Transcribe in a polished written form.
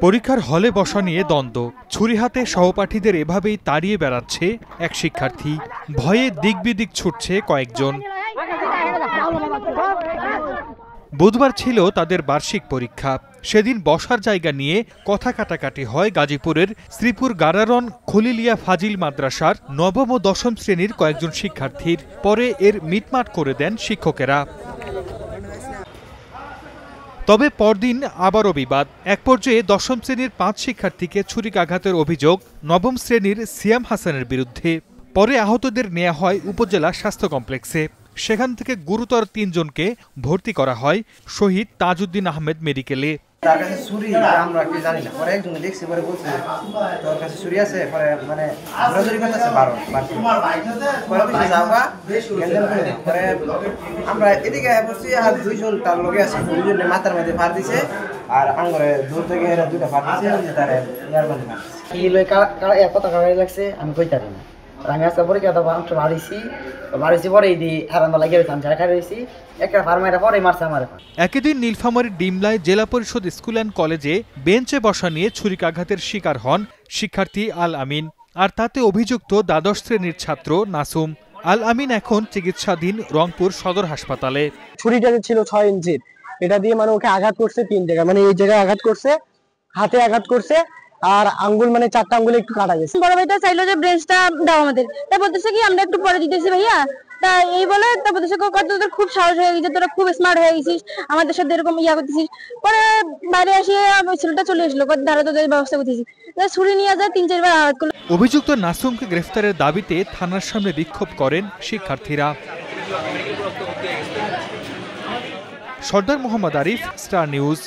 পরীক্ষার হলে বসা নিয়ে দ্বন্দ্ব, ছুরি হাতে সহপাঠীদের এভাবেই তাড়িয়ে বেড়াচ্ছে এক শিক্ষার্থী, ভয়ে দিকবিদিক ছুটছে কয়েকজন। বুধবার ছিল তাদের বার্ষিক পরীক্ষা। সেদিন বসার জায়গা নিয়ে কথা কাটাকাটি হয় গাজীপুরের শ্রীপুর গারারন খলিলিয়া ফাজিল মাদ্রাসার নবম ও দশম শ্রেণীর কয়েকজন শিক্ষার্থীর। পরে এর মিটমাট করে দেন শিক্ষকেরা। তবে পরদিন আবারও বিবাদ। এক পর্যায়ে দশম শ্রেণীর 5 শিক্ষার্থীকে ছুরিকাঘাতের অভিযোগ নবম শ্রেণীর সিয়াম হাসানের বিরুদ্ধে। পরে আহতদের নেওয়া হয় উপজেলা স্বাস্থ্য কমপ্লেক্সে। সেখান থেকে গুরুতর 3 জনকে ভর্তি করা হয় শহীদ তাজউদ্দিন আহমেদ মেডিকেলে। তার কাছে ছুরি আমরা কি জানি না, পরে একজন দেখছি, পরে বলছে তোর কাছে ছুরি আছে, পরে মানে ঘোরাঘুরি করতেছে 12 পরে কিছু যাওয়া পরে আমরা এদিকে পড়ছি আর 2 জন তার লগে আছে, 2 জনের মাথার মধ্যে ফার দিছে আর আঙ্গুরে দূর থেকে এরা 2টা ফার দিছে, তারে ইয়ার মানে কি লই কারা কত কারা লাগছে আমি কইতে পারি না। আমি আজকে পরীক্ষা তো বাড়িছি পরে এই হারান লাগিয়ে আমি ঝাড়খা রয়েছি একটা ফার্মাইটা পরে মারছে আমার। একই দিন নীলফামারীর ডিমলায় জেলা পরিষদ স্কুল অ্যান্ড কলেজে বেঞ্চে বসা নিয়ে ছুরিকাঘাতের শিকার হন শিক্ষার্থী আল আমিন। আর তাতে অভিযুক্ত দ্বাদশ শ্রেণীর ছাত্র নাসুম। আল আমিন এখন চিকিৎসাধীন রংপুর সদর হাসপাতালে। ছুরিটা ছিল 6 ইঞ্চির, এটা দিয়ে মানে ওকে আঘাত করছে 3 জায়গায়, মানে এই জায়গায় আঘাত করছে, হাতে আঘাত করছে আর আঙ্গুল মানে 4টা আঙ্গুলে একটু কাটা গেছে। বড় ভাইটা চাইলো যে ব্রেঞ্চটা দাও আমাদের, তাই বলতেছে কি আমরা একটু পরে দিতেছি ভাইয়া, তা এই বলে তা বলতেছে কত তোর খুব সাহস হয়ে গেছে, তোরা খুব স্মার্ট হয়ে গেছিস, আমাদের সাথে এরকম ইয়া করতেছিস। পরে বাইরে আসে ছেলেটা চলে আসলো, ধারা তোদের ব্যবস্থা করতেছি, ছুরি নিয়ে যায় 3-4 বার আঘাত করলো। অভিযুক্ত নাসুমকে গ্রেফতারের দাবিতে থানার সামনে বিক্ষোভ করেন শিক্ষার্থীরা। সর্দার মোহাম্মদ আরিফ, স্টার নিউজ।